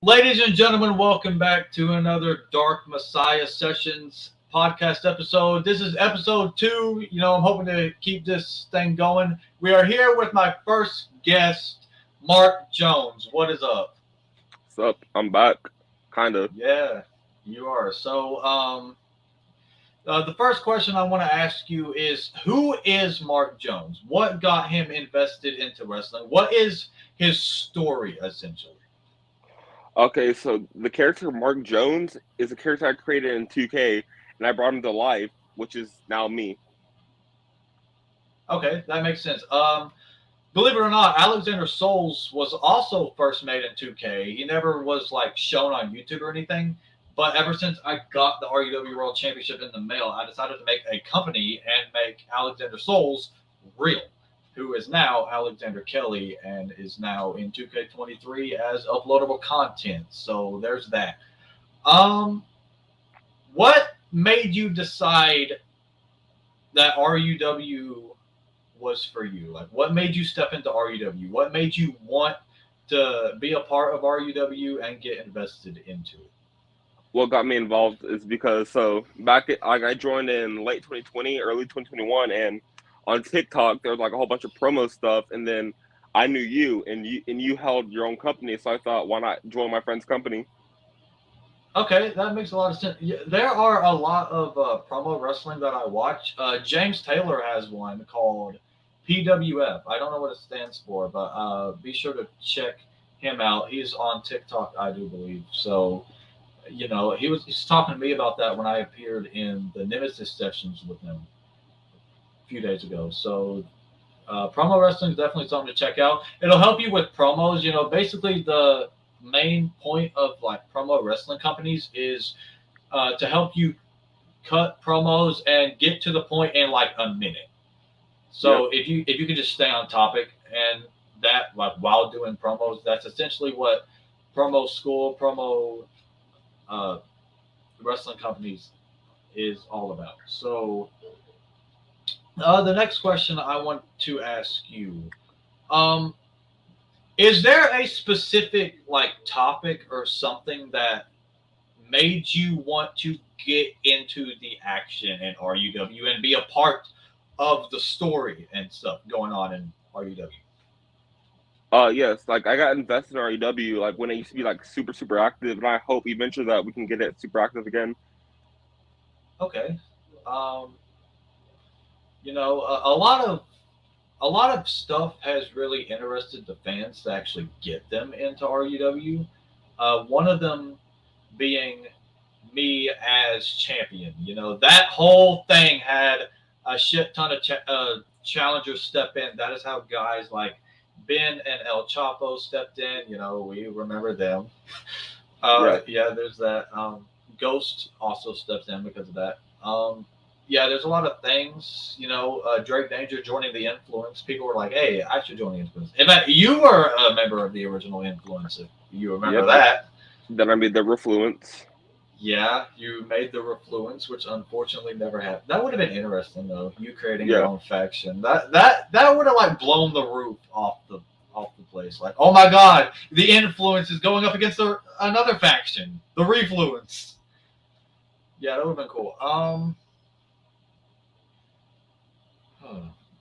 Ladies and gentlemen, welcome back to another Dark Messiah Sessions podcast episode. This is episode 2. I'm hoping to keep this thing going. We are here with my first guest, Mark Jones. What is up? What's up? I'm back. Kind of. Yeah, you are. The first question I want to ask you is who is Mark Jones? What got him invested into wrestling? What is his story, essentially? Okay, so the character Mark Jones is a character I created in 2K, and I brought him to life, which is now me. Okay, that makes sense. Believe it or not, Alexander Souls was also first made in 2K. He never was like shown on YouTube or anything. But ever since I got the RUW World Championship in the mail, I decided to make a company and make Alexander Souls real, who is now Alexander Kelly and is now in 2K23 as uploadable content. So there's that. Um, what made you decide that RUW was for you? Like, what made you step into RUW? What made you want to be a part of RUW and get invested into it? What got me involved is because I joined in late 2020, early 2021, and on TikTok there was like a whole bunch of promo stuff, and then I knew you held your own company, so I thought, why not join my friend's company? Okay, that makes a lot of sense. Yeah, there are a lot of promo wrestling that I watch. James Taylor has one called PWF. I don't know what it stands for, but be sure to check him out. He's on TikTok, I do believe. So, he's talking to me about that when I appeared in the Nemesis sessions with him a few days ago. So, promo wrestling is definitely something to check out. It'll help you with promos. Basically the main point of like promo wrestling companies is to help you cut promos and get to the point in like a minute. Yep. So if you can just stay on topic and that like while doing promos, that's essentially what promo uh, wrestling companies is all about. So the next question I want to ask you, um, is there a specific like topic or something that made you want to get into the action in RUW and be a part of the story and stuff going on in RUW? Yes, like I got invested in REW like when it used to be like super active, and I hope eventually that we can get it super active again. Okay. Um, a lot of stuff has really interested the fans to actually get them into RUW. One of them being me as champion. That whole thing had a shit ton of challengers step in. That is how guys like Ben and El Chapo stepped in. We remember them. Yeah. Yeah, there's that. Ghost also steps in because of that. Yeah, there's a lot of things. Drake Danger joining the Influence. People were like, "Hey, I should join the Influence." In fact, you were a member of the original Influence, if you remember Yep. that. Then I made the Refluence. Yeah, you made the Refluence, which unfortunately never happened. That would have been interesting though. You creating your Yeah. own faction. That would have like blown the roof off the place. Like, oh my god, the Influence is going up against another faction, the Refluence. Yeah, that would have been cool. I'm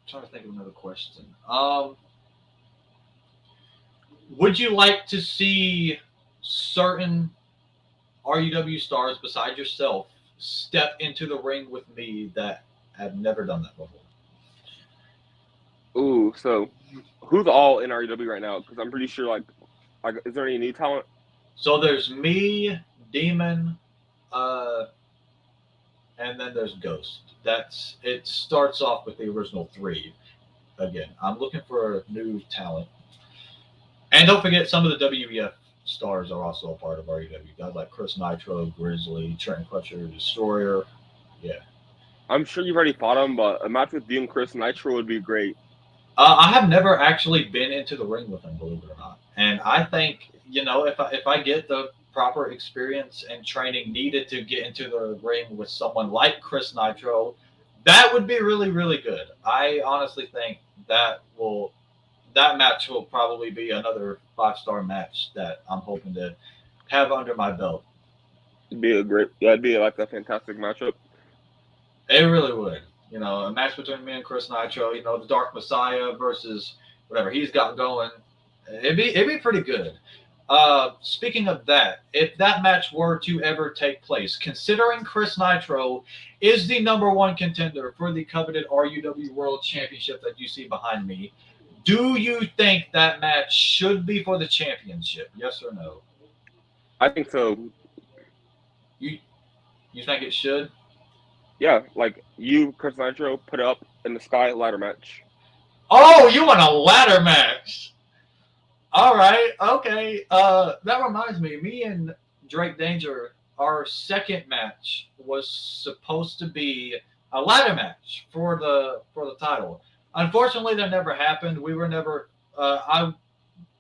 trying to think of another question. Would you like to see certain RUW stars besides yourself step into the ring with me that have never done that before? Ooh, so who's all in REW right now? Because I'm pretty sure like is there any new talent? So there's me, Demon, uh, and then there's Ghost. It starts off with the original three. Again, I'm looking for new talent. And don't forget, some of the WEF stars are also a part of REW. Guys like Chris Nitro, Grizzly, Trent Crutcher, Destroyer. Yeah. I'm sure you've already fought him, but a match with you and Chris Nitro would be great. I have never actually been into the ring with him, believe it or not. And I think, if I get the proper experience and training needed to get into the ring with someone like Chris Nitro, that would be really, really good. I honestly think that match will probably be another 5-star match that I'm hoping to have under my belt. It'd be like a fantastic matchup. It really would. A match between me and Chris Nitro. The Dark Messiah versus whatever he's got going. It'd be pretty good. Speaking of that, if that match were to ever take place, considering Chris Nitro is the number one contender for the coveted RUW World Championship that you see behind me, do you think that match should be for the championship? Yes or no? I think so. You think it should? Yeah, like you, Chris Nitro, put it up in the sky ladder match. Oh, you want a ladder match? All right, okay. That reminds me. Me and Drake Danger, our second match was supposed to be a ladder match for the title. Unfortunately, that never happened. We were never. I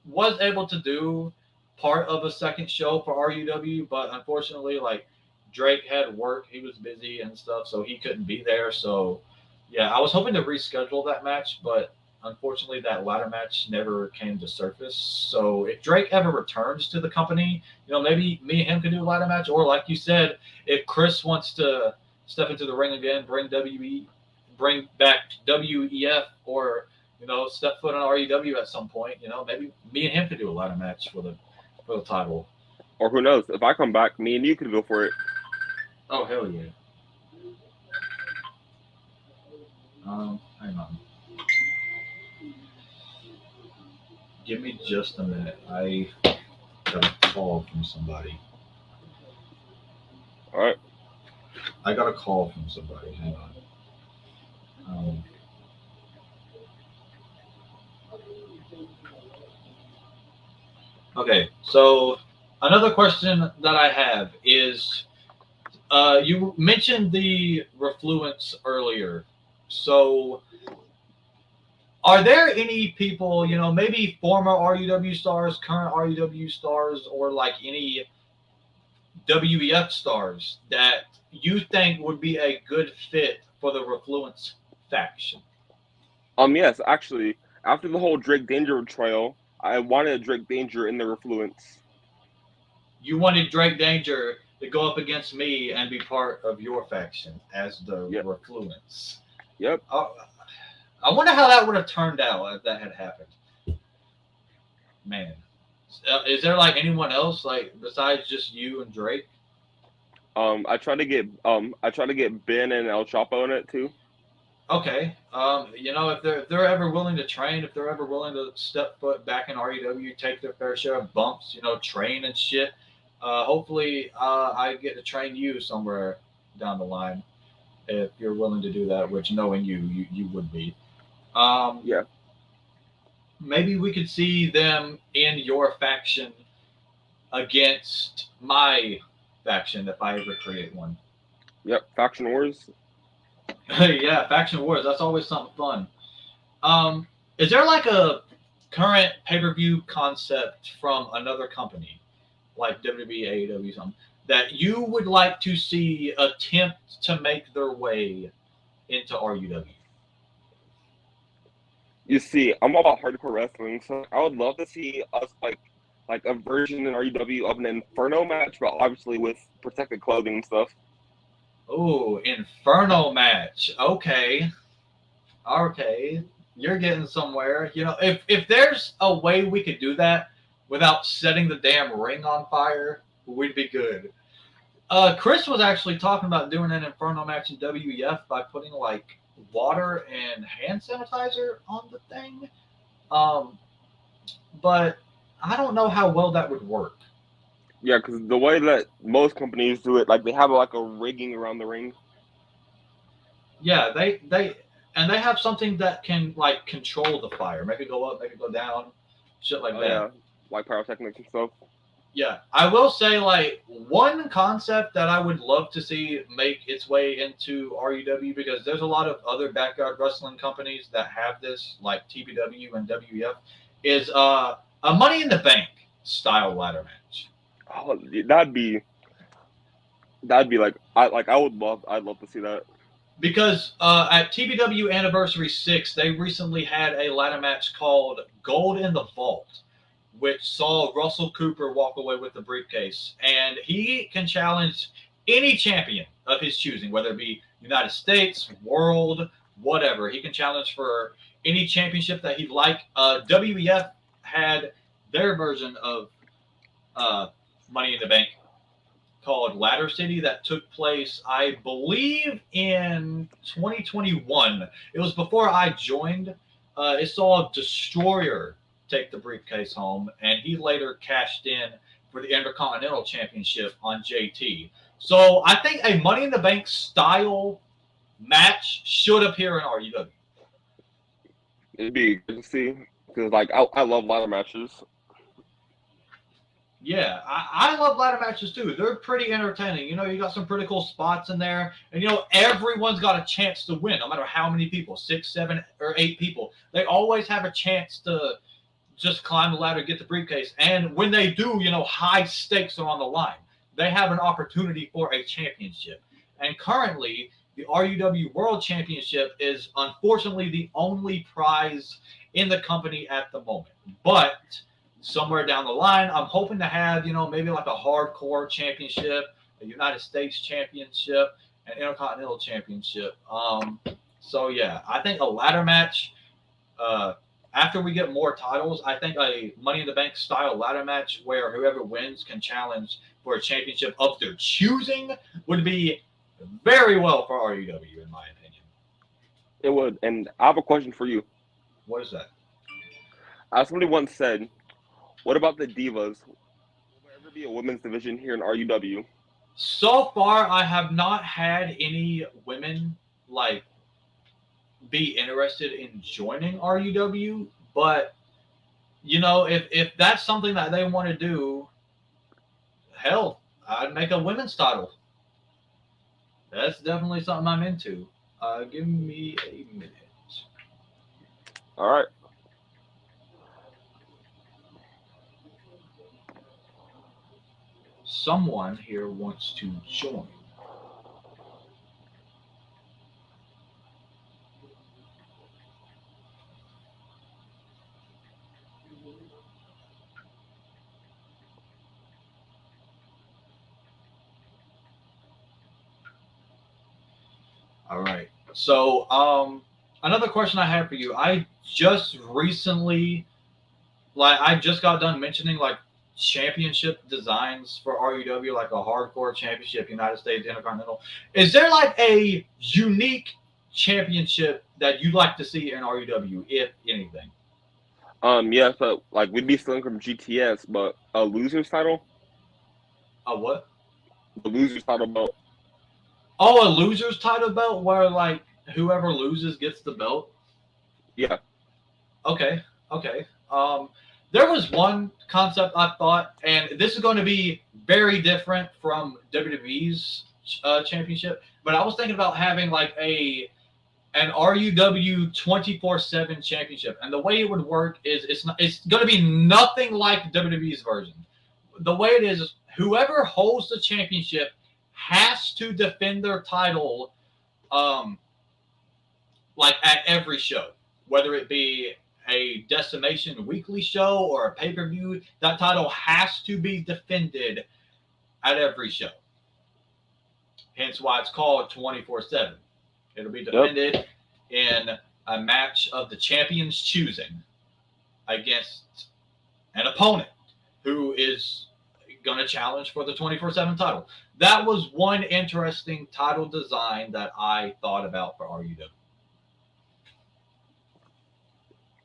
was able to do part of a second show for RUW, but unfortunately, like Drake had work, he was busy and stuff, so he couldn't be there. So, yeah, I was hoping to reschedule that match, but unfortunately, that ladder match never came to surface. So, if Drake ever returns to the company, maybe me and him could do a ladder match, or like you said, if Chris wants to step into the ring again, bring back WEF, or step foot on REW at some point. Maybe me and him could do a ladder match for the title. Or who knows? If I come back, me and you could go for it. Oh hell yeah! Hang on. Give me just a minute. I got a call from somebody. All right. I got a call from somebody. Hang on. Okay, so another question that I have is, you mentioned the refluence earlier. So, are there any people, maybe former RUW stars, current RUW stars, or like any WEF stars that you think would be a good fit for the refluence faction? Yes, actually, after the whole Drake Danger betrayal, I wanted Drake Danger in the refluence. You wanted Drake Danger to go up against me and be part of your faction as the refluence. Yep. I wonder how that would have turned out if that had happened. Man, is there like anyone else like besides just you and Drake? I tried to get Ben and El Chapo in it too. Okay. If they're ever willing to train, if they're ever willing to step foot back in REW, take their fair share of bumps, train and shit. Hopefully, I get to train you somewhere down the line if you're willing to do that. Which, knowing you would be. Yeah. Maybe we could see them in your faction against my faction if I ever create one. Yep. Faction Wars. Yeah, faction wars. That's always something fun. Is there like a current pay-per-view concept from another company, like WWE, AEW, something that you would like to see attempt to make their way into RUW? You see, I'm all about hardcore wrestling, so I would love to see us like a version in RUW of an Inferno match, but obviously with protected clothing and stuff. Oh, Inferno match. Okay. You're getting somewhere. If there's a way we could do that without setting the damn ring on fire, we'd be good. Chris was actually talking about doing an Inferno match in WEF by putting like water and hand sanitizer on the thing. But I don't know how well that would work. Yeah, because the way that most companies do it, like they have like a rigging around the ring. Yeah, they have something that can like control the fire, make it go up, make it go down, shit like that. Yeah, like pyrotechnics and stuff. Yeah, I will say like one concept that I would love to see make its way into RUW, because there's a lot of other backyard wrestling companies that have this, like TPW and WEF, is a Money in the Bank style ladder match. Oh, that'd be like I'd love to see that. Because at TPW Anniversary 6, they recently had a ladder match called Gold in the Vault, which saw Russell Cooper walk away with the briefcase. And he can challenge any champion of his choosing, whether it be United States, World, whatever. He can challenge for any championship that he'd like. WEF had their version of Money in the Bank called Ladder City that took place, I believe, in 2021. It was before I joined. It saw Destroyer take the briefcase home, and he later cashed in for the Intercontinental Championship on JT. So I think a Money in the Bank style match should appear in RUW. It'd be good to see because like I love ladder matches. Yeah, I love ladder matches too. They're pretty entertaining. You got some pretty cool spots in there. And, everyone's got a chance to win, no matter how many people 6, 7, or 8 people. They always have a chance to just climb the ladder, get the briefcase. And when they do, high stakes are on the line. They have an opportunity for a championship. And currently, the RUW World Championship is unfortunately the only prize in the company at the moment. But somewhere down the line, I'm hoping to have, maybe like a hardcore championship, a United States championship, an Intercontinental championship. So yeah, I think a ladder match, after we get more titles, I think a Money in the Bank style ladder match where whoever wins can challenge for a championship of their choosing would be very well for RUW, in my opinion. It would. And I have a question for you. What is that? As somebody once said, what about the divas? Will there ever be a women's division here in RUW? So far, I have not had any women be interested in joining RUW, but if that's something that they want to do, hell, I'd make a women's title. That's definitely something I'm into. Give me a minute. All right. Someone here wants to join. All right. So, another question I have for you. I just recently, I just got done mentioning championship designs for RUW, like a hardcore championship, United States Intercontinental. Is there a unique championship that you'd like to see in RUW, if anything? Yeah, so we'd be stealing from GTS, but a loser's title? A what? The loser's title belt. Oh, a loser's title belt where whoever loses gets the belt? Yeah. Okay. There was one concept I thought, and this is going to be very different from WWE's championship, but I was thinking about having an RUW 24/7 championship, and the way it would work is it's going to be nothing like WWE's version. The way it is whoever holds the championship has to defend their title, at every show, whether it be a Decimation weekly show or a pay-per-view. That title has to be defended at every show. Hence why it's called 24/7. It'll be defended in a match of the champion's choosing against an opponent who is going to challenge for the 24/7 title. That was one interesting title design that I thought about for RUW.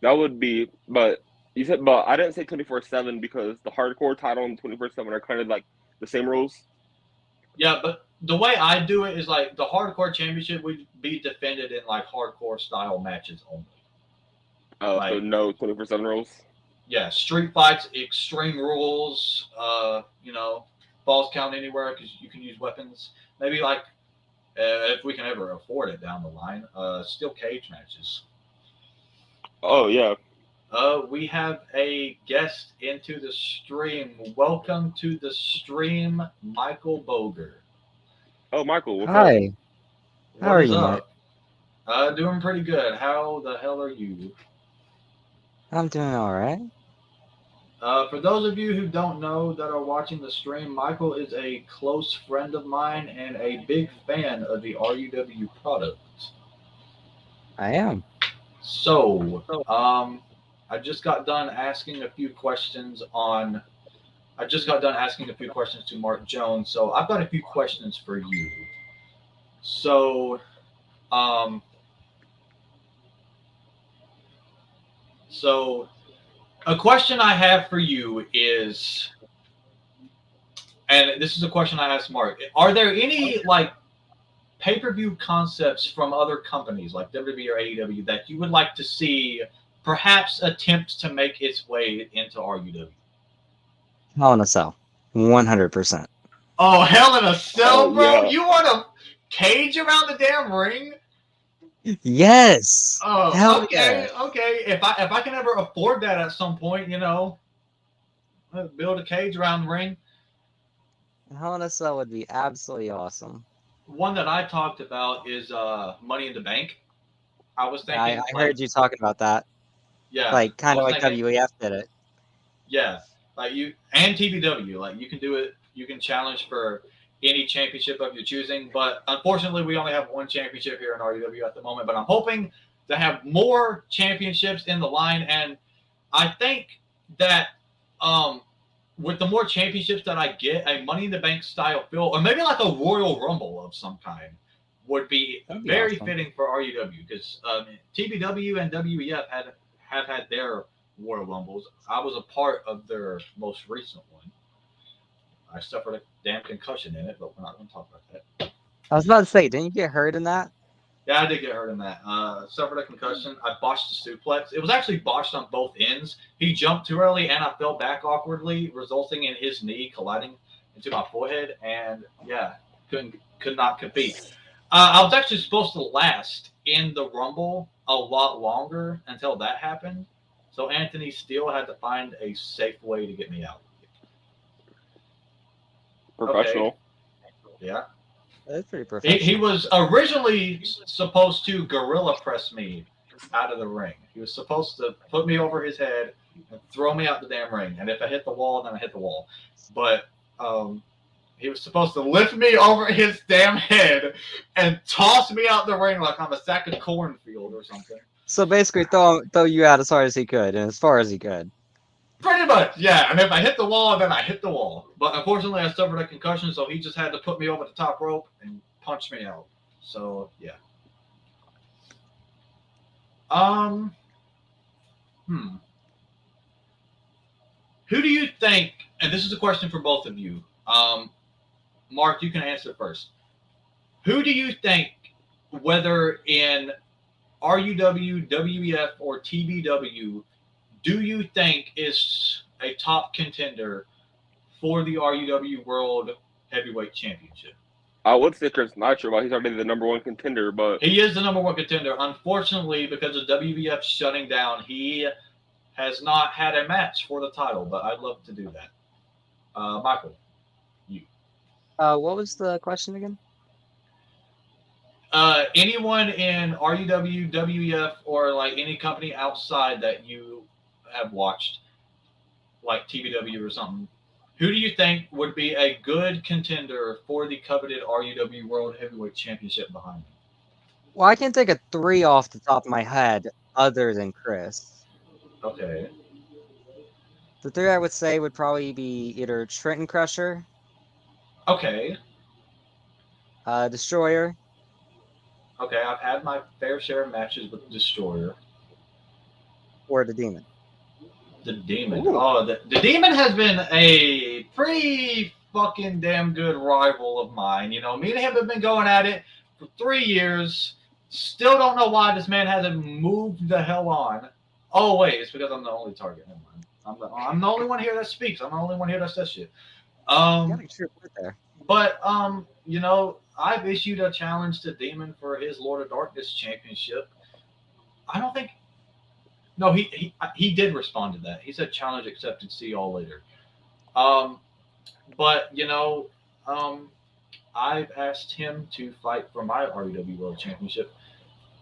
That would be, but you said, but I didn't say 24/7 because the hardcore title and 24/7 are kind of like the same rules. Yeah, but the way I do it is the hardcore championship would be defended in hardcore style matches only. Oh, so no 24/7 rules? Yeah, street fights, extreme rules, falls count anywhere because you can use weapons. Maybe if we can ever afford it down the line, steel cage matches. Oh, yeah. We have a guest into the stream. Welcome to the stream, Michael Boger. Oh, Michael. Hi. How are you, Mark? Doing pretty good. How the hell are you? I'm doing all right. For those of you who don't know that are watching the stream, Michael is a close friend of mine and a big fan of the RUW product. I am. So, I just got done asking a few questions on. I just got done asking a few questions to Mark Jones, so I've got a few questions for you. So, um, so a question I have for you is, and this is a question I asked Mark: are there any like pay-per-view concepts from other companies like WWE or AEW that you would like to see perhaps attempt to make its way into RUW? Hell in a Cell. 100%. Oh, Hell in a Oh Cell, bro! yeah. You want a cage around the damn ring? Yes. Oh, Hell okay, yeah. okay. If I can ever afford that at some point, build a cage around the ring. Hell in a Cell would be absolutely awesome. One that I talked about is Money in the Bank. I was Yeah, I thinking like, heard you talking about that. yeah, Like, I kind of was like thinking, WEF did it. yeah, like you and TBW, like you can do it. You can challenge for any championship of your choosing. But unfortunately, we only have one championship here in RUW at the moment. But I'm hoping to have more championships in the line, and I think that um, with the more championships that I get, a Money in the Bank style feel, or maybe like a Royal Rumble of some kind, would be That'd be very awesome. fitting for RUW because TBW and WEF have had their Royal Rumbles. I was a part of their most recent one. I suffered a damn concussion in it, but we're not going to talk about that. I was about to say, didn't you get hurt in that? Yeah, I did get hurt in that. Suffered a concussion. I botched the suplex. It was actually botched on both ends. He jumped too early, and I fell back awkwardly, resulting in his knee colliding into my forehead. And yeah, could not compete. I was actually supposed to last in the Rumble a lot longer until that happened. So Anthony Steele had to find a safe way to get me out. Okay, Professional. yeah. That's pretty He professional. was originally supposed to gorilla press me out of the ring. He was supposed to put me over his head and throw me out the damn ring. And if I hit the wall, then I hit the wall. But um, he was supposed to lift me over his damn head and toss me out the ring like I'm a sack of cornfield or something. So basically, throw you out as hard as he could and as far as he could. Pretty much, yeah. And if I hit the wall, then I hit the wall. But unfortunately, I suffered a concussion, so he just had to put me over the top rope and punch me out. So yeah. Um. Hmm. Who do you think? And this is a question for both of you. Mark, you can answer first. Who do you think, whether in RUW, WEF, or TBW, do you think is a top contender for the RUW World Heavyweight Championship? I would say Chris Nitro, but he's already the number one contender. But He is the number one contender. Unfortunately, because of WEF shutting down, he has not had a match for the title, but I'd love to do that. Michael, you. What was the question again? Anyone in RUW, WEF, or like any company outside that you have watched, like TBW or something, who do you think would be a good contender for the coveted RUW World Heavyweight Championship behind him? Well, I can take a 3 off the top of my head other than Chris. Okay. The 3 I would say would probably be either Trenton Crusher, Okay. Destroyer, Okay. I've had my fair share of matches with Destroyer. or the Demon. The Demon. Ooh. Oh, the Demon has been a pretty fucking damn good rival of mine. You know, me and him have been going at it for 3 years. Still don't know why this man hasn't moved the hell on. Oh wait, it's because I'm the only target. Never mind. I'm the only one here that speaks. I'm the only one here that says shit. You got a true point there. But I've issued a challenge to Demon for his Lord of Darkness championship. I don't think. No, he did respond to that. He said challenge accepted. See y'all later. Um, but I've asked him to fight for my REW World Championship.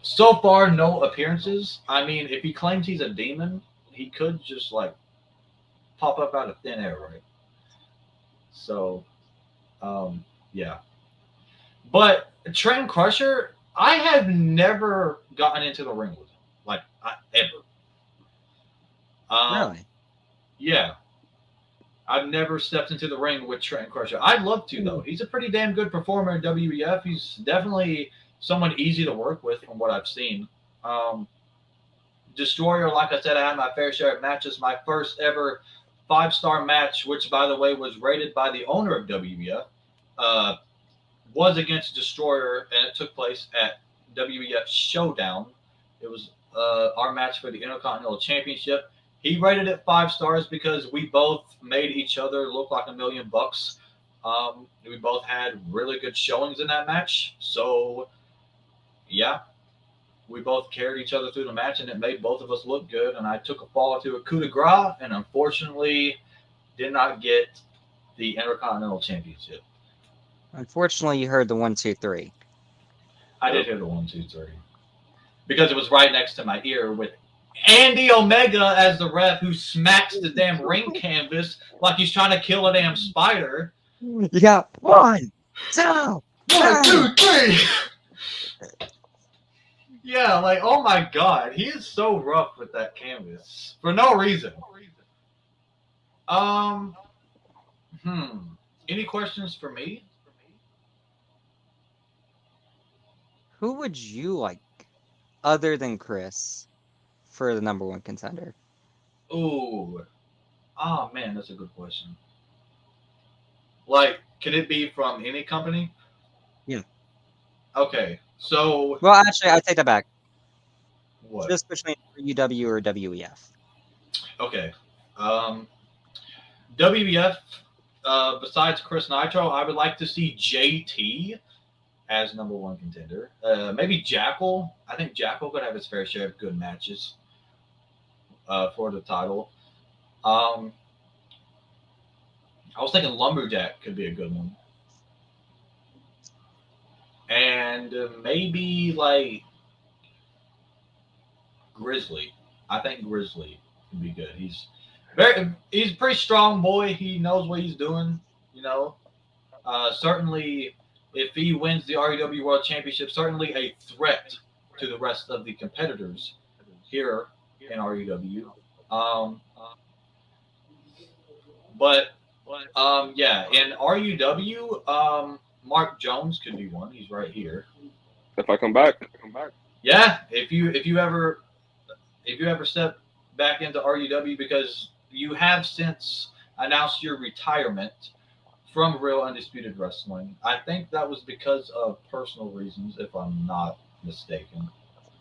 So far, no appearances. I mean, if he claims he's a demon, he could just like pop up out of thin air, right? So, yeah. But Trent Crusher, I have never gotten into the ring with him, like ever. Um, Really? yeah, I've never stepped into the ring with Trent Crusher. I'd love to though. He's a pretty damn good performer in WEF. He's definitely someone easy to work with from what I've seen. Um, Destroyer, like I said, I had my fair share of matches. My first ever 5-star match, which by the way was rated by the owner of WEF, uh, was against Destroyer, and it took place at WEF Showdown. It was our match for the Intercontinental Championship. He rated it 5 stars because we both made each other look like $1,000,000. We both had really good showings in that match. So, yeah, we both carried each other through the match, and it made both of us look good. And I took a fall to a coup de grace, and unfortunately, did not get the Intercontinental Championship. Unfortunately, you heard the 1, 2, 3. I did hear the 1, 2, 3 because it was right next to my ear with Andy Omega as the ref, who smacks the damn ring canvas like he's trying to kill a damn spider. You got 1, 2, 1, 2, 3. Yeah, like, oh my god, he is so rough with that canvas for no reason. Any questions for me? Who would you like, other than Chris, for the #1 contender? Ooh, oh man, that's a good question. Like, can it be from any company? Yeah. Okay, so Well, actually, I take that back. what? Just between UW or WEF. Okay, WEF. Besides Chris Nitro, I would like to see JT as #1 contender. Maybe Jackal. I think Jackal could have his fair share of good matches for the title. I was thinking Lumberjack could be a good one. And maybe like Grizzly. I think Grizzly could be good. He's a pretty strong boy. He knows what he's doing. You know, certainly if he wins the REW World Championship, certainly a threat to the rest of the competitors here in REW. Um, but yeah, in RUW, Mark Jones could be one. He's right here. If I come back. Yeah, if you ever step back into RUW, because you have since announced your retirement from Real Undisputed Wrestling. I think that was because of personal reasons, if I'm not mistaken.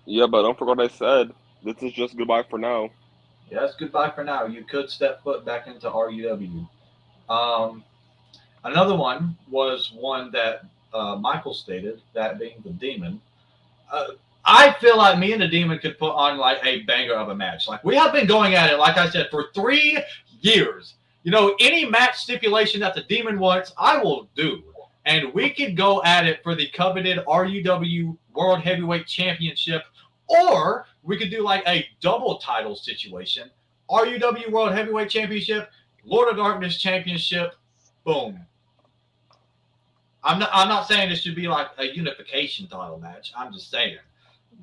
Yeah, but don't forget what I said. This is just goodbye for now. Yeah, that's goodbye for now. You could step foot back into RUW. Another one was one that Michael stated, that being the Demon. Uh, I feel like me and the Demon could put on like a banger of a match. Like, we have been going at it, like I said, for 3 years. You know, any match stipulation that the Demon wants, I will do. And we could go at it for the coveted RUW World Heavyweight Championship, or we could do like a double title situation. RUW World Heavyweight Championship, Lord of Darkness Championship, boom. I'm not saying this should be like a unification title match. I'm just saying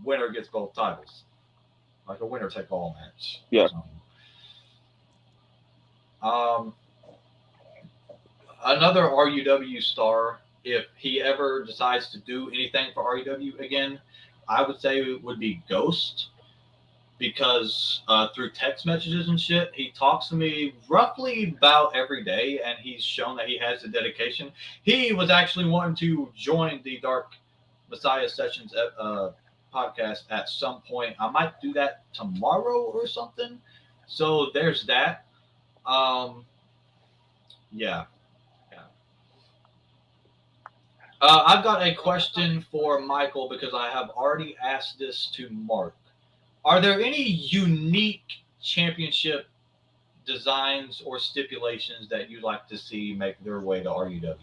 winner gets both titles. Like a winner take all match. Yeah. Another RUW star, if he ever decides to do anything for RUW again, I would say it would be Ghost, because through text messages and shit, he talks to me roughly about every day, and he's shown that he has the dedication. He was actually wanting to join the Dark Messiah Sessions podcast at some point. I might do that tomorrow or something. So there's that. Yeah. I've got a question for Michael, because I have already asked this to Mark. Are there any unique championship designs or stipulations that you'd like to see make their way to RUW?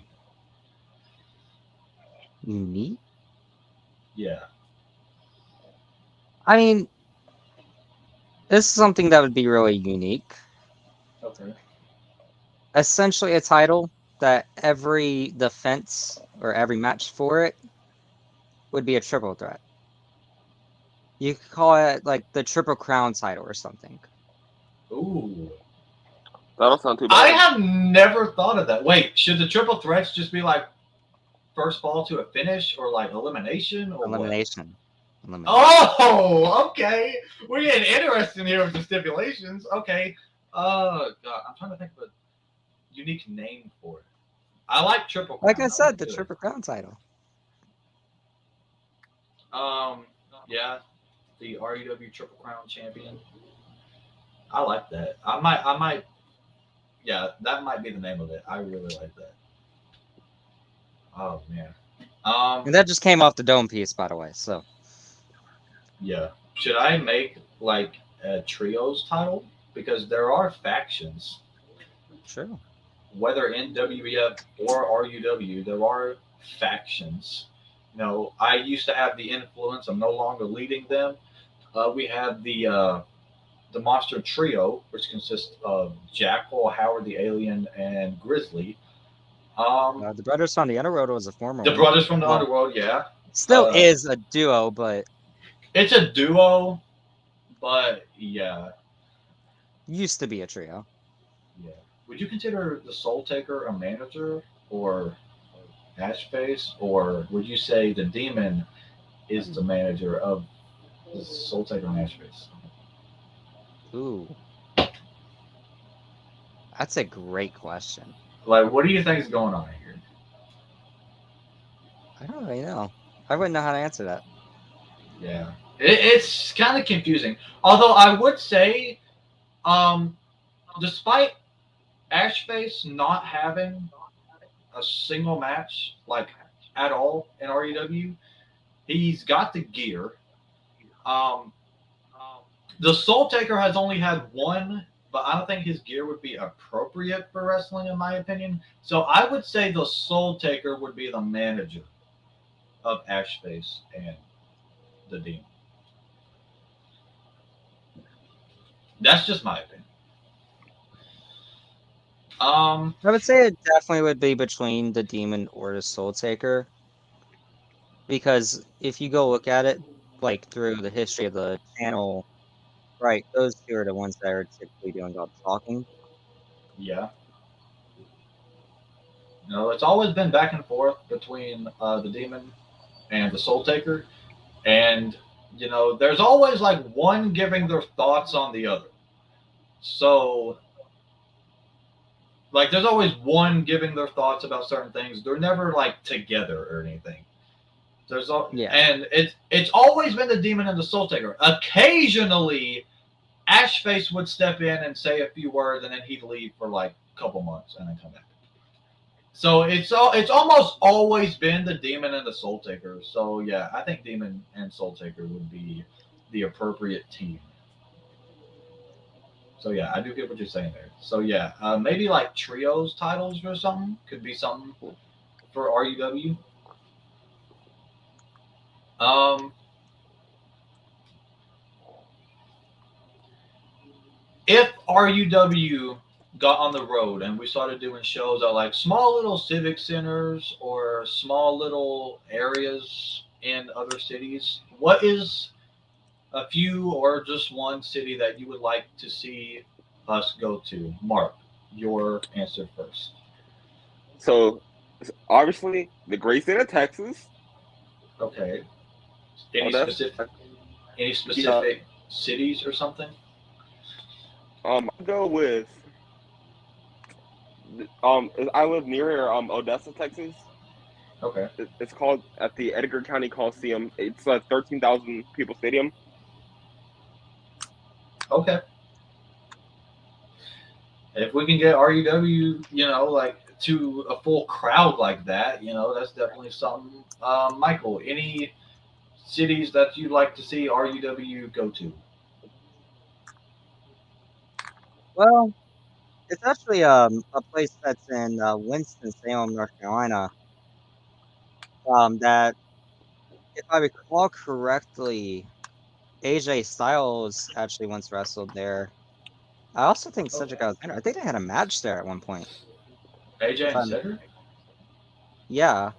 Unique? Yeah. I mean, this is something that would be really unique. Okay. essentially a title that every defense or every match for it would be a triple threat. You could call it like the Triple Crown title or something. Ooh. That don't sound too I bad. have never thought of that. Wait, should the triple threats just be like first fall to a finish or like elimination or what? Elimination. Elimination. Oh, okay. We're getting interesting here with the stipulations. Okay. God, I'm trying to think of a unique name for it. I like Triple Crown. Like I That said, one's the good. Triple Crown title. Yeah, the REW Triple Crown champion. I like that. I might. Yeah, that might be the name of it. I really like that. Oh man. And that just came off the dome piece, by the way. So Yeah. Should I make like a trios title because there are factions, sure. whether in WEF or RUW, there are factions. I used to have the influence. I'm no longer leading them. We have the monster trio, which consists of Jackal, Howard the Alien, and Grizzly. Um, The Brothers from the Underworld was a former the one. brothers from the Well, underworld, yeah. still is a duo, but It's a duo, but yeah, used to be a trio. yeah. Would you consider the Soul Taker a manager or Ashface, or would you say the Demon is the manager of the Soul Taker and Ashface? Ooh, that's a great question. Like, what do you think is going on here? I don't really know. I wouldn't know how to answer that. Yeah, it's kind of confusing. Although I would say, um, despite Ashface not having a single match like at all in REW, he's got the gear. Um, the Soul Taker has only had one, but I don't think his gear would be appropriate for wrestling, in my opinion. So I would say the Soul Taker would be the manager of Ashface and the Demon. That's just my opinion. I would say it definitely would be between the Demon or the Soul Taker. Because if you go look at it, like through the history of the channel, right, those two are the ones that are typically doing all the talking. yeah. It's always been back and forth between the Demon and the Soul Taker, and there's always like one giving their thoughts on the other. So like there's always one giving their thoughts about certain things. They're never like together or anything. Yeah. And it's always been the Demon and the Soul Taker. Occasionally, Ashface would step in and say a few words, and then he'd leave for like a couple months and then come back. So it's almost always been the Demon and the Soul Taker. So yeah, I think Demon and Soul Taker would be the appropriate team. So yeah, I do get what you're saying there. So yeah, maybe like trios titles or something could be something for RUW. Um, if RUW got on the road and we started doing shows at like small little civic centers or small little areas in other cities, what is a few or just one city that you would like to see us go to? Mark, your answer first. So obviously, the great state of Texas. Okay. Oh, Any that's specific any yeah. specific cities or something? I go with I live near Odessa, Texas. Okay. It's called at the Edgar County Coliseum. It's a 13,000 people stadium. Okay. If we can get RUW, like to a full crowd like that, that's definitely something. Michael, any cities that you'd like to see RUW go to? Well, it's actually a place that's in Winston-Salem, North Carolina. That if I recall correctly, AJ Styles actually once wrestled there. I also think Cedric Okay. Alexander. I think they had a match there at one point. AJ If and I'm, Cedric? yeah,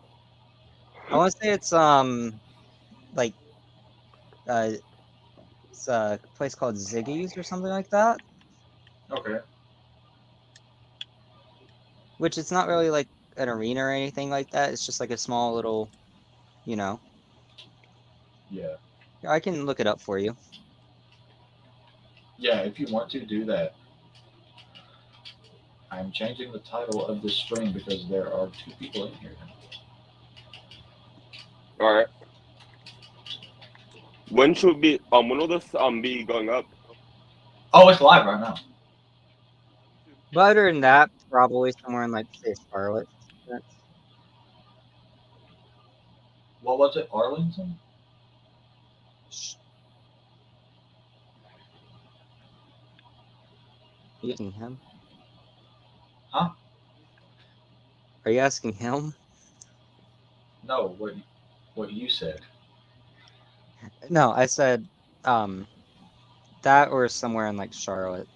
I want to say it's like uh it's a place called Ziggy's or something like that. Okay. Which it's not really like an arena or anything like that. It's just like a small little, you know. Yeah. I can look it up for you. Yeah, if you want to do that. I'm changing the title of this stream because there are 2 people in here. All right. When should be when will this be going up? Oh, it's live right now. But other than that, probably somewhere in like say Charlotte. What was it? Arlington? Are you asking him? Huh? Are you asking him? No, what you said. No, I said that or somewhere in like Charlotte.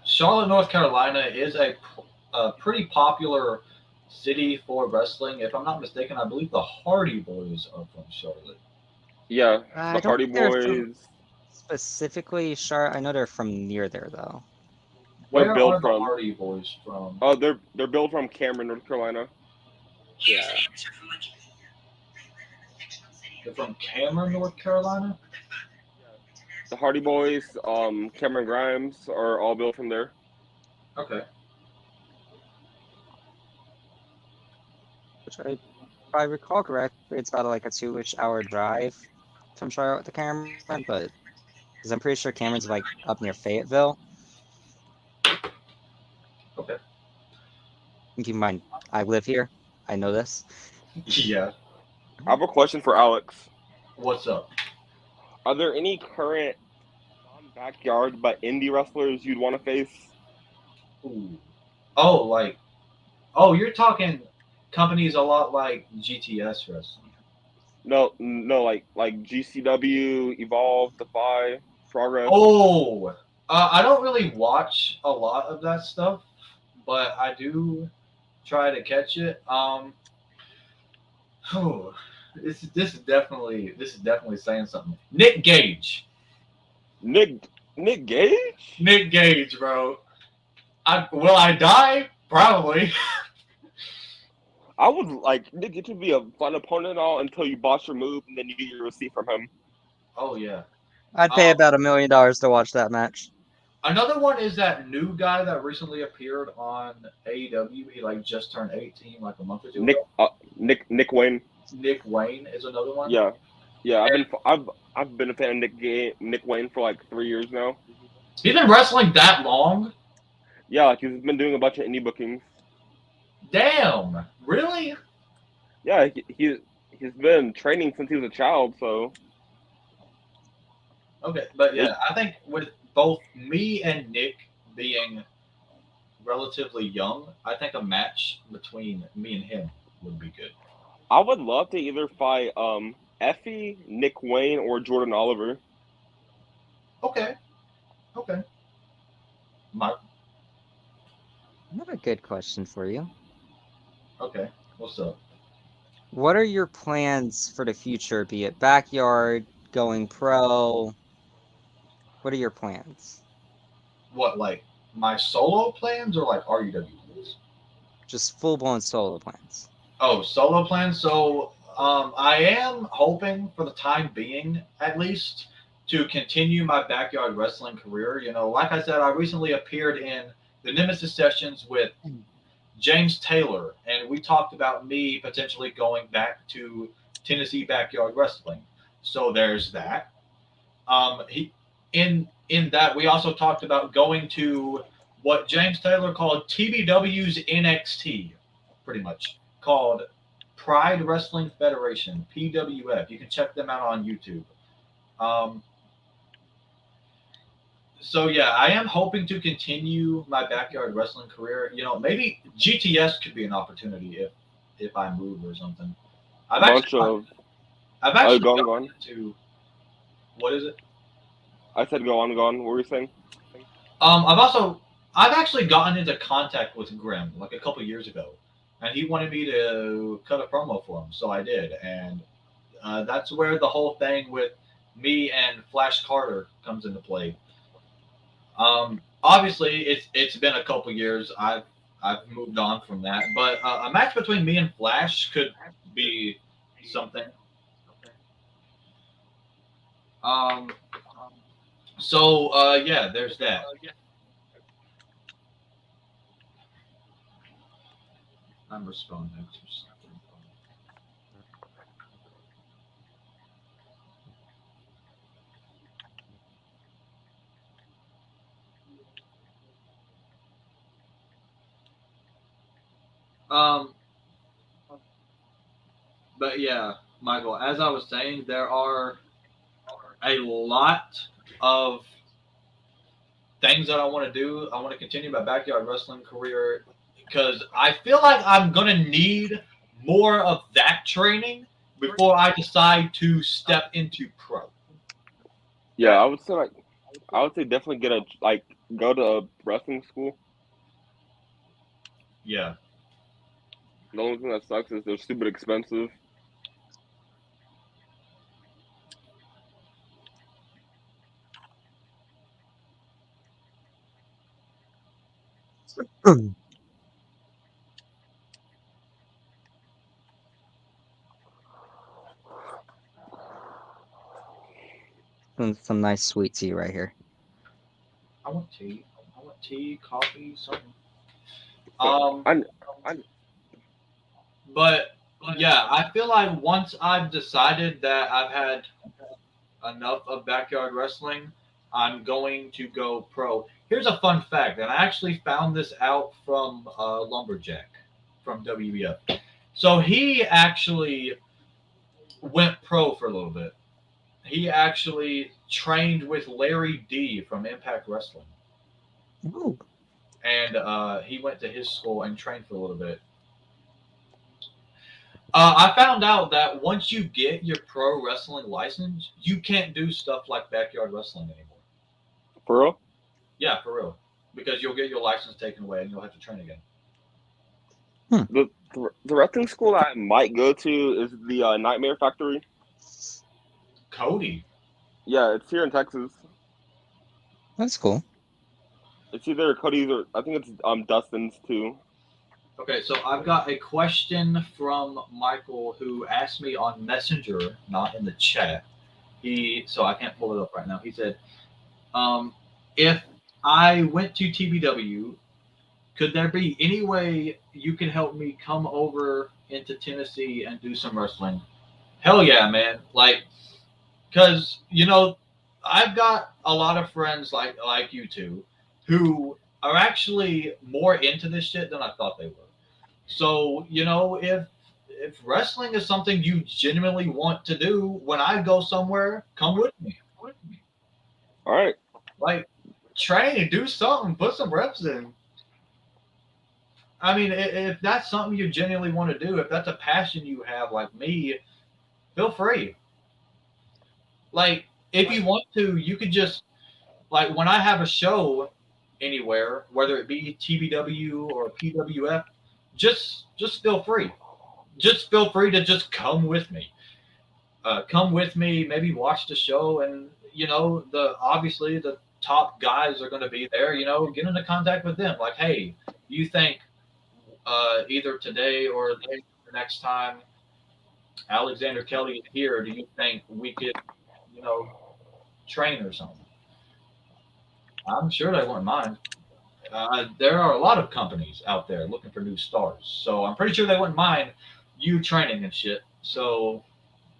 Charlotte, North Carolina is a pretty popular city for wrestling. If I'm not mistaken, I believe the Hardy Boys are from Charlotte. Yeah, the I don't Hardy think they're from Boys. specifically Charlotte. I know they're from near there though. They're Where built are the from. Hardy Boys from? Oh, they're built from Cameron, North Carolina. Yeah. They're from Cameron, North Carolina? The Hardy Boys, Cameron Grimes are all built from there. Okay. Which if I recall correctly, it's about like a 2-ish hour drive from Charlotte to Cameron, but because I'm pretty sure Cameron's like up near Fayetteville. Okay. Keep in mind, I live here. I know this. Yeah. I have a question for Alex. What's up? Are there any current non-backyard but indie wrestlers you'd want to face? Ooh. Oh, like, oh, you're talking companies a lot like GTS Wrestling. No, no, like GCW, Evolve, Defy, Progress. Oh, I don't really watch a lot of that stuff, but I do try to catch it. Oh, this is definitely saying something. Nick Gage, Nick Gage? Nick Gage, bro. Will I die? Probably. I would like Nick Gage to be a fun opponent and all until you botch your move and then you get your receipt from him. Oh yeah. I'd pay Um, about $1 million to watch that match. Another one is that new guy that recently appeared on AEW. He like just turned 18 like a month or two Nick ago. Nick Wayne. Nick Wayne is another one. Yeah, yeah. And I've been a fan of Nick Wayne for like 3 years now. he's been wrestling that long. Yeah, like he's been doing a bunch of indie bookings. Damn, really? Yeah, he's been training since he was a child. So Okay, but it, yeah, I think with both me and Nick being relatively young, I think a match between me and him would be good. I would love to either fight Effie, Nick Wayne, or Jordan Oliver. Okay, okay. My I have a good question for you. okay. What's up? What are your plans for the future, be it backyard, going pro? What are your plans? What, like my solo plans or like RUW plans? Just full-blown solo plans. Oh, solo plans. So I am hoping for the time being, at least, to continue my backyard wrestling career. You know, like I said, I recently appeared in the Nemesis sessions with James Taylor, and we talked about me potentially going back to Tennessee backyard wrestling. So there's that. He in that we also talked about going to what James Taylor called TBW's NXT, pretty much called Pride Wrestling Federation (PWF). You can check them out on YouTube. Um, so yeah, I am hoping to continue my backyard wrestling career. You know, maybe GTS could be an opportunity if I move or something. I've Bunch actually of I've actually gone gone gone. into what is it? I said go on, go on. What were you saying? I've actually gotten into contact with Grim like a couple years ago, and he wanted me to cut a promo for him, so I did, and that's where the whole thing with me and Flash Carter comes into play. Obviously, it's been a couple years. I've moved on from that, but a match between me and Flash could be something. Um, so yeah, there's that. I'm responding to something. Um, but yeah, Michael, as I was saying, there are a lot of things that I want to do. I want to continue my backyard wrestling career because I feel like I'm gonna need more of that training before I decide to step into pro. Yeah, I would say definitely go to a wrestling school. Yeah. The only thing that sucks is they're stupid expensive. Some nice sweet tea right here. I want tea. I want tea, coffee, something. So Um, I but yeah, I feel like once I've decided that I've had enough of backyard wrestling, I'm going to go pro. Here's a fun fact, and I actually found this out from Lumberjack from WBF. So he actually went pro for a little bit. He actually trained with Larry D from Impact Wrestling, Ooh. and he went to his school and trained for a little bit. I found out that once you get your pro wrestling license, you can't do stuff like backyard wrestling anymore. for real. Yeah, for real. Because you'll get your license taken away and you'll have to train again. The wrestling school I might go to is the Nightmare Factory. Cody. Yeah, it's here in Texas. That's cool. It's either Cody's or I think it's Dustin's too. Okay, so I've got a question from Michael who asked me on Messenger, not in the chat. So I can't pull it up right now. He said, if I went to TBW, could there be any way you can help me come over into Tennessee and do some wrestling? Hell yeah, man! Like, because I've got a lot of friends like you two who are actually more into this shit than I thought they were. So if wrestling is something you genuinely want to do, when I go somewhere, come with me. All right. Like, train, do something, put some reps in. I mean, if that's something you genuinely want to do, if that's a passion you have, like me, feel free. Like, if you want to, you could just like when I have a show anywhere, whether it be TBW or PWF, just feel free. Just feel free to just come with me. Come with me, maybe watch the show, and the obviously the top guys are going to be there. Get into contact with them. Like, hey, you think either today or the next time Alexander Kelly is here, do you think we could, you know, train or something? I'm sure they wouldn't mind. There are a lot of companies out there looking for new stars, so I'm pretty sure they wouldn't mind you training and shit. So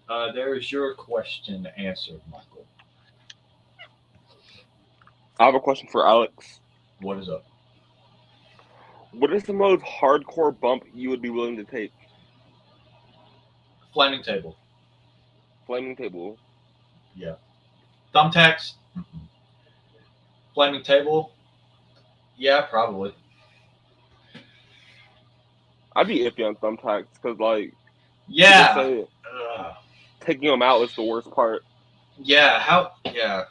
there is your question answered, Michael. I have a question for Alex. What is up? What is the most hardcore bump you would be willing to take? Flaming table. Flaming table. Yeah. Thumbtacks. Flaming table. Yeah, probably. I'd be iffy on thumbtacks because, like, Yeah. people say taking them out is the worst part. Yeah. How? Yeah.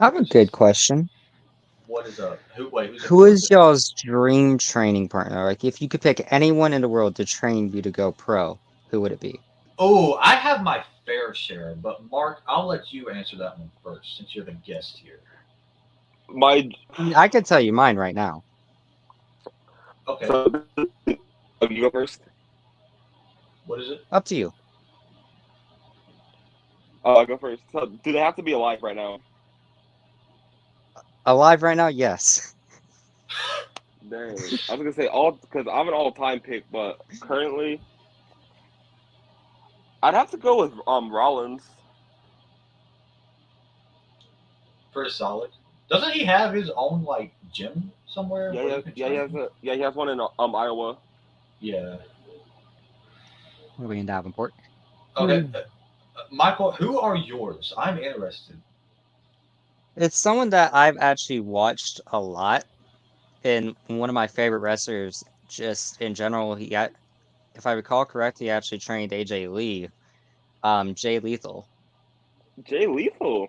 I have a good question. What is up? Who's Who is important? y'all's dream training partner? Like, if you could pick anyone in the world to train you to go pro, who would it be? Oh, I have my fair share, but Mark, I'll let you answer that one first since you're the guest here. My I mean, I could tell you mine right now. Okay, so you go first. what is it? Up to you. Oh, I go first. So do they have to be alive right now? Alive right now? Yes. Dang, I was gonna say all because I'm an all-time pick, but currently I'd have to go with Rollins. Pretty solid. Doesn't he have his own like gym somewhere Yeah, where you can he train? has he has one in Iowa. Yeah. What are we in Davenport? Okay, Michael, who are yours? I'm interested. It's someone that I've actually watched a lot, and one of my favorite wrestlers, just in general. If I recall correctly, he actually trained AJ Lee, Jay Lethal. Jay Lethal.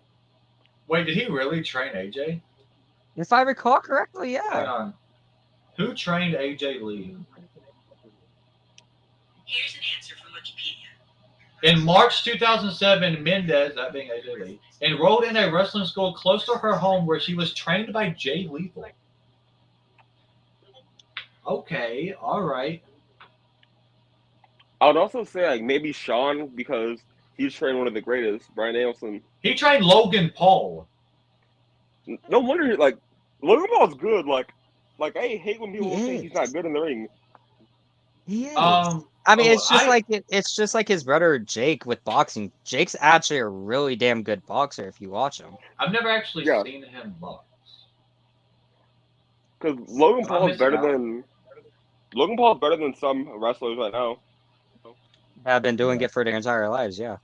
Wait, did he really train AJ? If I recall correctly, Hang yeah. on. Who trained AJ Lee? Here's an answer from Wikipedia. In March 2007, Mendez, that being AJ Lee, enrolled in a wrestling school close to her home where she was trained by Jay Lethal. Okay, all right. I would also say like maybe Sean because he's trained one of the greatest, Brian Danielson. He trained Logan Paul. No wonder like Logan Paul's good. Like I hate when He people say he's not is. good in the ring. He is. Um, I mean, oh, I it's just like his brother Jake with boxing. Jake's actually a really damn good boxer if you watch him. I've never actually Yeah, seen him box. because Logan Am I Paul is missing better out? than Logan Paul is better than some wrestlers right now. Have been doing Yeah. it for their entire lives, yeah.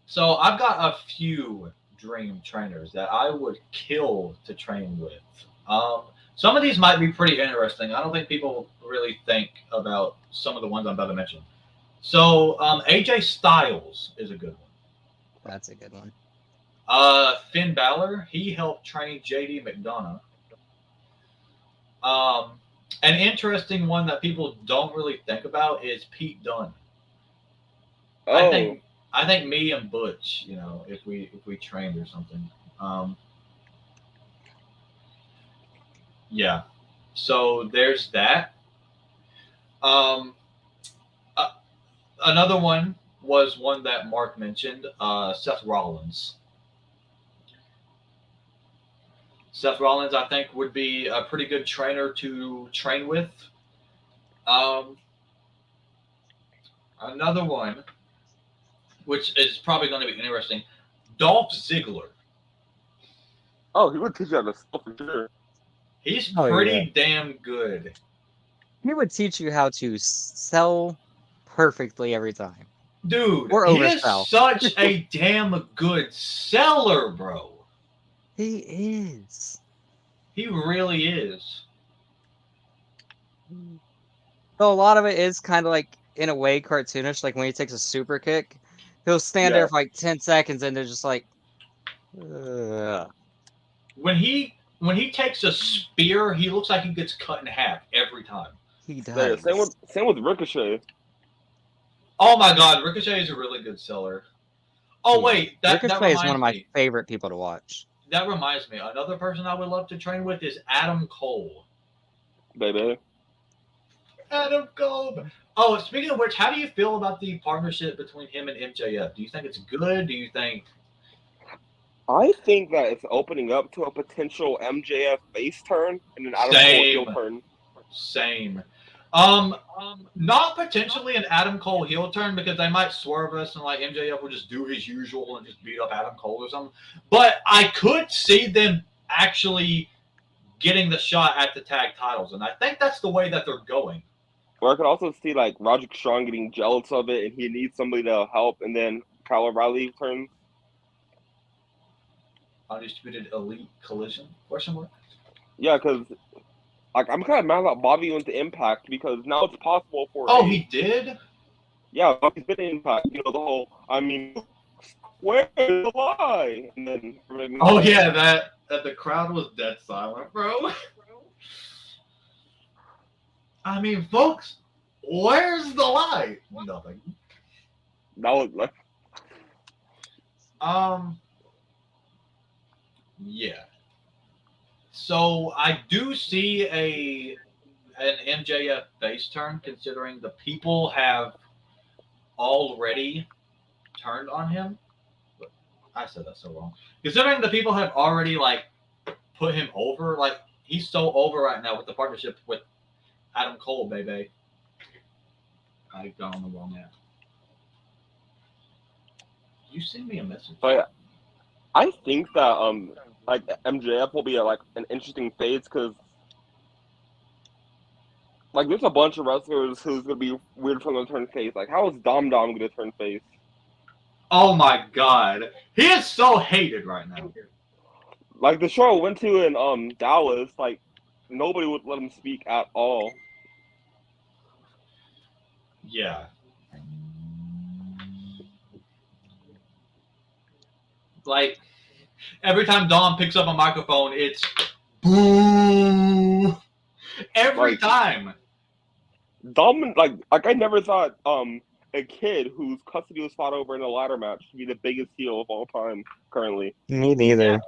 So I've got a few dream trainers that I would kill to train with. Some of these might be pretty interesting. I don't think people really think about some of the ones I'm about to mention. So AJ Styles is a good one. That's a good one. Finn Balor, he helped train JD McDonough. Um, an interesting one that people don't really think about is Pete Dunne. I Oh, think I think me and Butch, if we trained or something. Um, yeah. So there's that. Um, uh, Another one was one that Mark mentioned, Seth Rollins. Seth Rollins, I think, would be a pretty good trainer to train with. Um, Another one, which is probably going to be interesting, Dolph Ziggler. oh, he would teach you how to sell for sure. He's Oh yeah. pretty damn good. He would teach you how to sell perfectly every time. Dude, Or he is oversell. such a damn good seller, bro. He is. He really is. So a lot of it is kind of like in a way cartoonish, like when he takes a super kick, he'll stand there Yeah, for like 10 seconds and they're just like "Ugh." When he takes a spear, he looks like he gets cut in half every time. He yeah. does. Same with Ricochet. Oh my god, Ricochet is a really good seller. Oh Yeah. wait, that Ricochet is one of reminds my me. favorite people to watch. That reminds me. Another person I would love to train with is Adam Cole. Baby. Adam Cole. Oh, speaking of which, how do you feel about the partnership between him and MJF? Do you think it's good? Do you think I think that it's opening up to a potential MJF face turn and an Adam Cole heel same? turn. Same. Um, Not potentially an Adam Cole heel turn because they might swerve us and like MJF will just do his usual and just beat up Adam Cole or something. But I could see them actually getting the shot at the tag titles, and I think that's the way that they're going. Or I could also see like Roderick Strong getting jealous of it and he needs somebody to help, and then Kyle O'Reilly turns. Undisputed Elite Collision? Question mark. Yeah, because like I'm kind of mad about Bobby went to Impact because now it's possible for Oh, a he did. yeah Bobby's been in Impact. You know the whole I mean Where's the lie? And then Oh yeah, that the crowd was dead silent, bro. I mean, folks, where's the lie? Nothing. that was like, Um, yeah. So I do see an MJF face turn, considering the people have already turned on him. I said that so wrong. Considering the people have already like put him over, like he's so over right now with the partnership with Adam Cole, baby. I got on the wrong app. You send me a message. but I think that like MJF will be like an interesting phase because like there's a bunch of wrestlers who's gonna be weird for them to turn face. Like how is Dom gonna turn face? Oh my god, he is so hated right now. Like the show I went to in Dallas, like nobody would let him speak at all. Yeah. Like every time Dom picks up a microphone, it's boo. Every Like time. Dom, like I never thought a kid whose custody was fought over in a ladder match to be the biggest heel of all time currently. Me neither.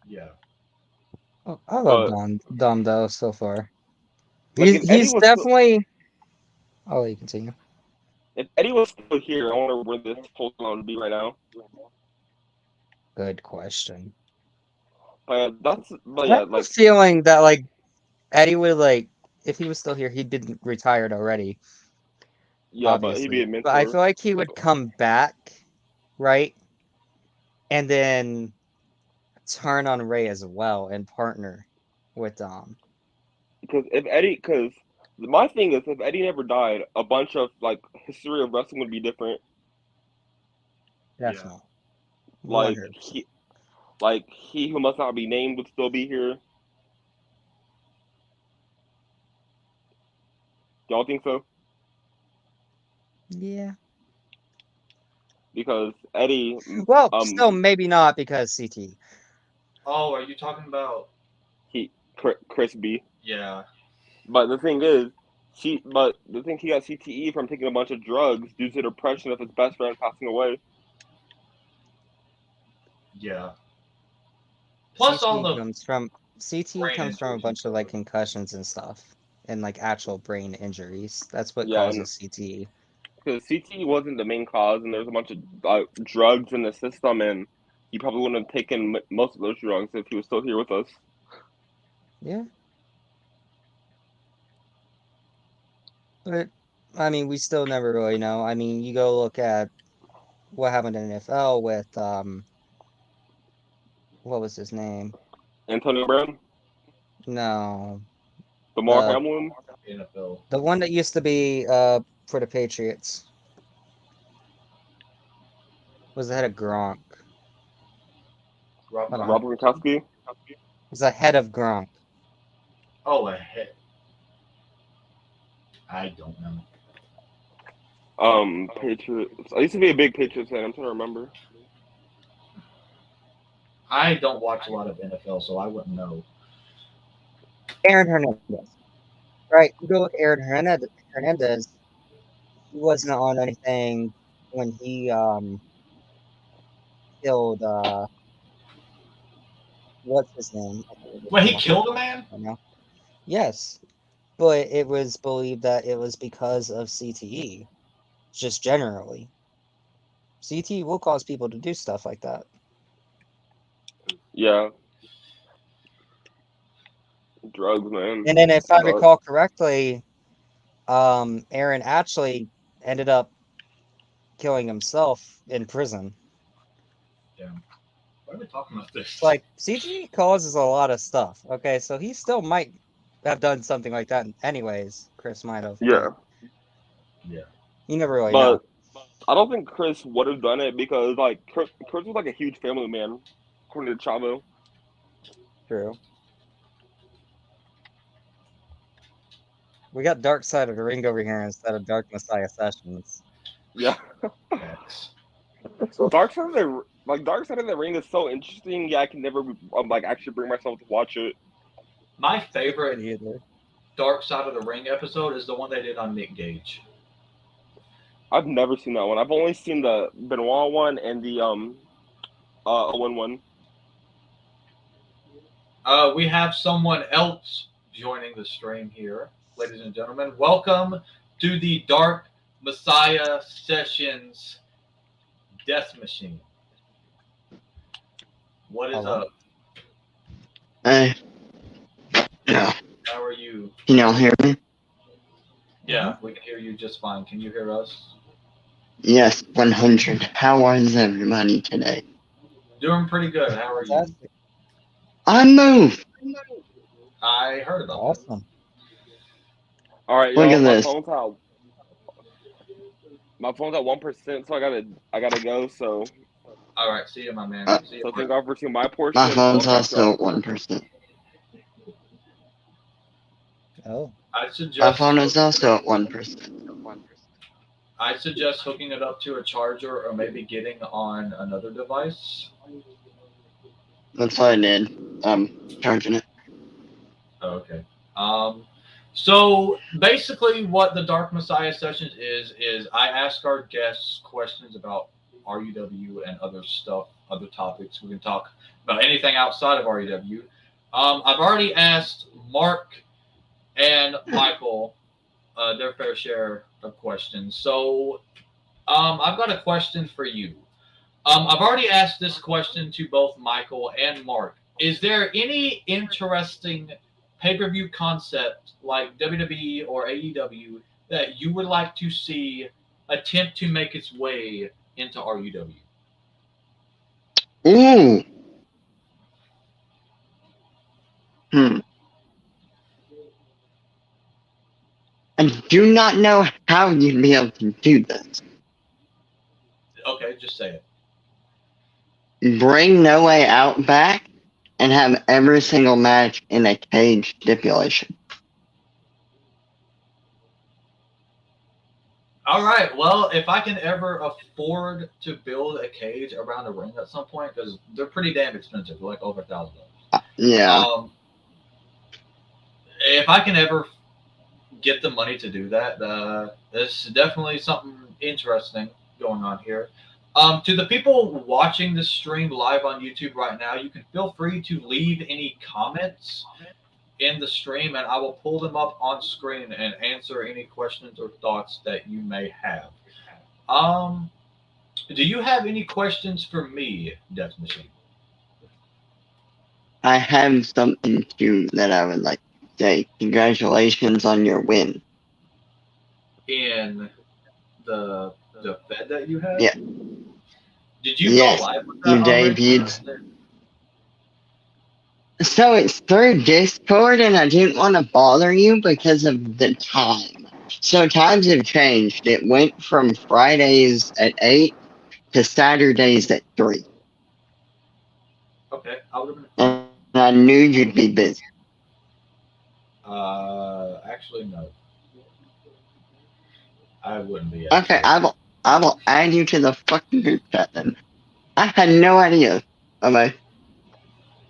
Yeah. Oh, I love But Dom though so far. like if Eddie He's was still, definitely. I'll let you continue. if Eddie was still here, I wonder where this whole town would be right now. Good question. But I yeah, have a like feeling that like Eddie would like if he was still here, he'd been retired already, yeah, but he'd be obviously. a But I mentor. feel like he would come back, right? And then turn on Ray as well and partner with Dom. Because my thing is, if Eddie never died, a bunch of like history of wrestling would be different. Definitely. Like 100%. he who must not be named would still be here. Y'all think so? Yeah. Because Eddie, Well, still maybe not because CT. Oh, are you talking about? Chris B. Yeah. But the thing he got CTE from taking a bunch of drugs due to depression of his best friend passing away. Yeah. Plus all CT the comes from CT brain comes from a injuries and bunch of stuff. like concussions and stuff and like actual brain injuries. That's what Yeah, and causes CTE. because CTE wasn't the main cause, and there's a bunch of drugs in the system, and he probably wouldn't have taken most of those drugs if he was still here with us. Yeah. But I mean, we still never really know. I mean, you go look at what happened in NFL with what was his name? Antonio Brown, No, Damar the Hamlin, NFL. the one that used to be for the Patriots was the head of Gronk. Rob Hold on. Robert Gronkowski. Was the head of Gronk. Oh, a hit. I don't know. Patriots. I used to be a big Patriots fan. I'm trying to remember. I don't watch a lot of NFL, so I wouldn't know. Aaron Hernandez. Right. You go look at Aaron Hernandez. He wasn't on anything when he killed what's his name? I can't remember When he his killed a name man? right now. Yes. But it was believed that it was because of CTE. Just generally. CTE will cause people to do stuff like that. Yeah, drugs, man. And then if I But recall correctly, Aaron actually ended up killing himself in prison. Damn. Why are we talking about this? It's like CTE causes a lot of stuff. Okay, so he still might have done something like that anyways. Chris might have, yeah, but Yeah. you never really know. but I don't think Chris would have done it because like Chris was like a huge family man, according to Chavo. True. We got Dark Side of the Ring over here instead of Dark Messiah Sessions. Yeah. Yes. Dark Side of the Ring is so interesting. Yeah, I can never actually bring myself to watch it. My Good favorite either. Dark Side of the Ring episode is the one they did on Nick Gage. I've never seen that one. I've only seen the Benoit one and the Owen one. We have someone else joining the stream here, ladies and gentlemen. Welcome to the Dark Messiah Sessions Death Machine. What is Hello. up? Hey, yeah. How are you? Can y'all hear me? Yeah, we can hear you just fine. Can you hear us? Yes, 100. How is everybody today? Doing pretty good. How are you? Fantastic. I moved. I heard about that. Awesome. All right, Look y'all. at this. My phone's at 1%, so I gotta go. So All right, see you, my man. See you. so thank God for seeing my portion. My phone's We'll catch also y'all. at 1%. Oh, I My suggest phone is also at 1%. I suggest hooking it up to a charger or maybe getting on another device. That's what I did. Charging it. Oh, okay. So basically, what the Dark Messiah Sessions is I ask our guests questions about RUW and other stuff, other topics. We can talk about anything outside of RUW. I've already asked Mark and Michael their fair share of questions. So I've got a question for you. I've already asked this question to both Michael and Mark. Is there any interesting pay-per-view concept like WWE or AEW that you would like to see attempt to make its way into RUW? Ooh. I do not know how you'd be able to do this. Okay, just say it. Bring No Way Out back and have every single match in a cage stipulation. All right. Well, if I can ever afford to build a cage around a ring at some point, because they're pretty damn expensive, they're like over $1,000. Yeah. If I can ever get the money to do that, there's definitely something interesting going on here. To the people watching this stream live on YouTube right now, you can feel free to leave any comments in the stream, and I will pull them up on screen and answer any questions or thoughts that you may have. Do you have any questions for me, Death Machine? I have something too that I would like to say. Congratulations on your win. In the Fed that you had? Yeah. Did you Yes, go live with you that already? debuted. So it's through Discord, and I didn't want to bother you because of the time. So times have changed. It went from Fridays at 8 to Saturdays at 3. Okay, I would have been fine. And I knew you'd be busy. Actually, no. I wouldn't be. Okay, Actually. I will add you to the fucking group chat then. I had no idea. Okay.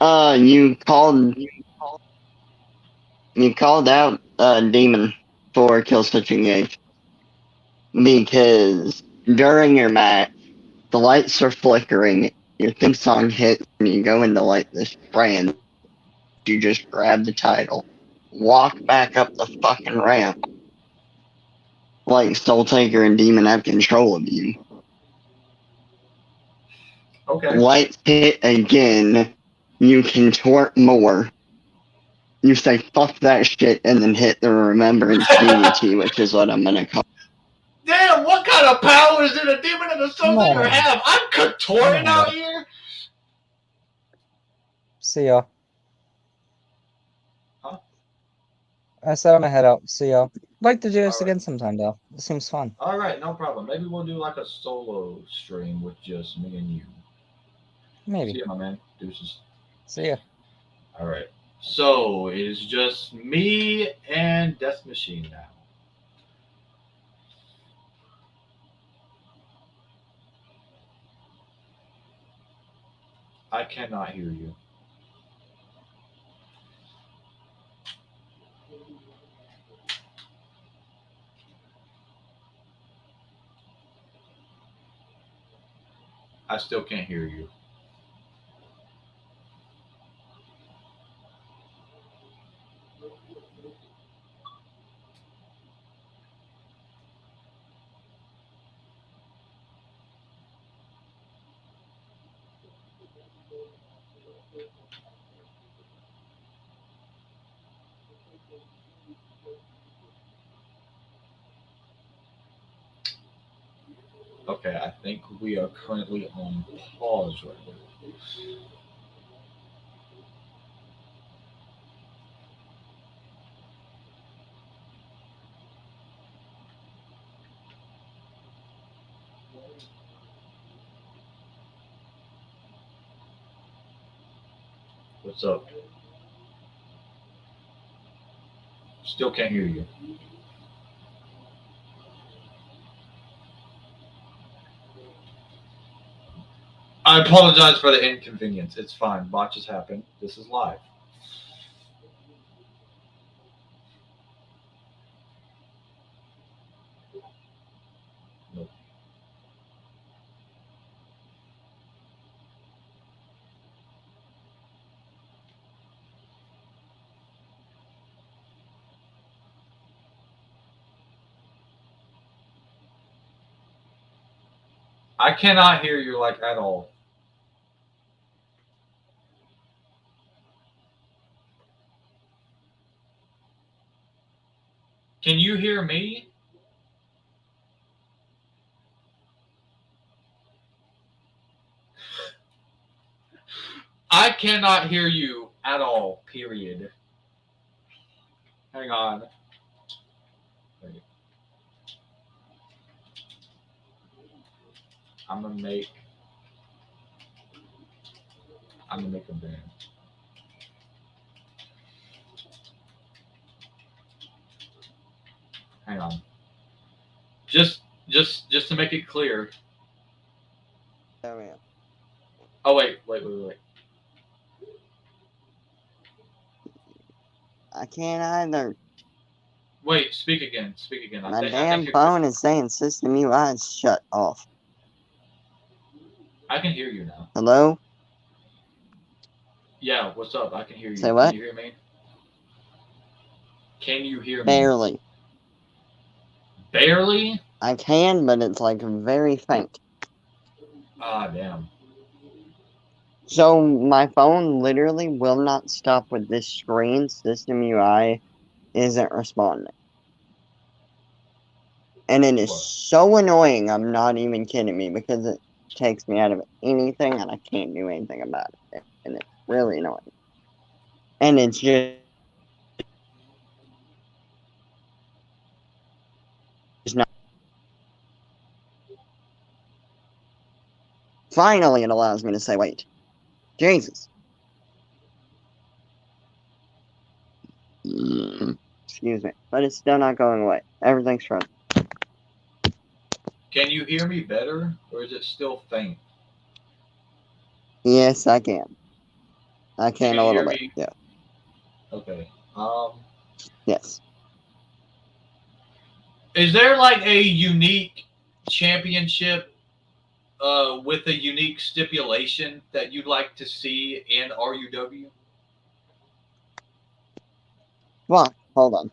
You called out Demon for Kill Switch Engage because during your match the lights are flickering, your theme song hits, and you go into like this trance. You just grab the title, walk back up the fucking ramp, like Soul Taker and Demon have control of you. Okay. Lights hit again, you contort more. You say fuck that shit and then hit the Remembrance DDT, which is what I'm gonna call. Damn, what kind of powers did a demon and a soul Come taker on. have? I'm contorting Come on, out bud. here. See ya. Huh? I said I'm gonna head out. See ya. Like to do this All right. again sometime though. It seems fun. All right, no problem. Maybe we'll do like a solo stream with just me and you. Maybe. See ya, my man. Deuces. See ya. All right. So it is just me and Death Machine now. I cannot hear you. I still can't hear you. Okay, I think we are currently on pause right now. What's up? Still can't hear you. I apologize for the inconvenience. It's fine. Botches happen. This is live. Nope. I cannot hear you like at all. Can you hear me? I cannot hear you at all, period. Hang on. Wait. I'm gonna make a band. Hang on. Just to make it clear. Oh, yeah. Oh wait. I can't either. Wait, speak again. Speak again. My I damn think phone is saying System UI is shut off. I can hear you now. Hello? Yeah, what's up? I can hear you. Say what? Can you hear me? Can you hear me? Barely. Barely? I can, but it's like very faint. Ah, damn. So my phone literally will not stop with this screen. System UI isn't responding. And it is What? so annoying, I'm not even kidding me, because it takes me out of anything and I can't do anything about it. And it's really annoying. And it's just not. Finally, it allows me to say, wait. Jesus. Excuse me. But it's still not going away. Everything's fine. Can you hear me better, or is it still faint? Yes, I can. I Can can a you little hear bit. me? Yeah. Okay. Yes. Is there like a unique championship with a unique stipulation that you'd like to see in RUW? Well, hold on.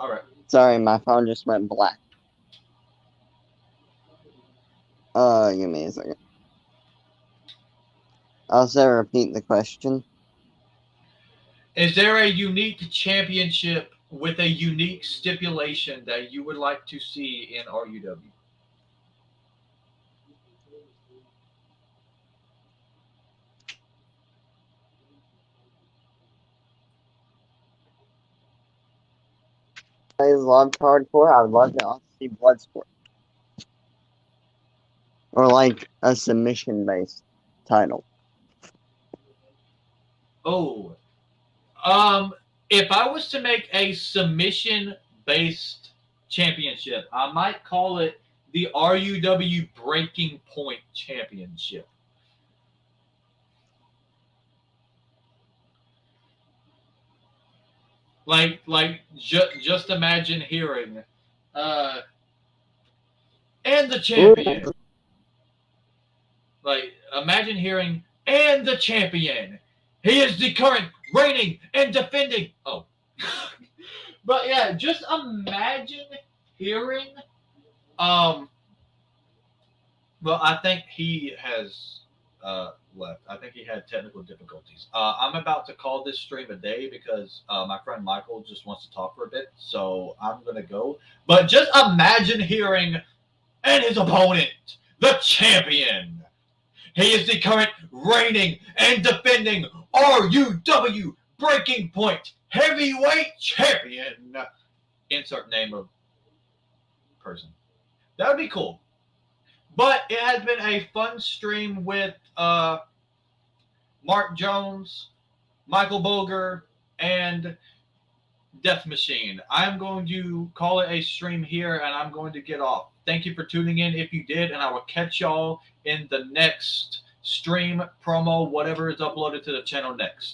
All right. Sorry, my phone just went black. Give me a second. Also, repeat the question. Is there a unique championship with a unique stipulation that you would like to see in RUW? I loved hardcore. I would love to also see Bloodsport. Or like a submission based title. Oh, um, if I was to make a submission based championship, I might call it the RUW Breaking Point Championship. Just imagine hearing, and the champion. Like, imagine hearing, and the champion. He is the current reigning and defending. Oh. But yeah, just imagine hearing. Well, I think he has left. I think he had technical difficulties. I'm about to call this stream a day because my friend Michael just wants to talk for a bit. So I'm going to go. But just imagine hearing, and his opponent, the champion. He is the current reigning and defending RUW Breaking Point Heavyweight Champion. Insert name of person. That would be cool. But it has been a fun stream with Mark Jones, Michael Boger, and Death Machine. I'm going to call it a stream here, and I'm going to get off. Thank you for tuning in if you did, and I will catch y'all in the next stream, promo, whatever is uploaded to the channel next.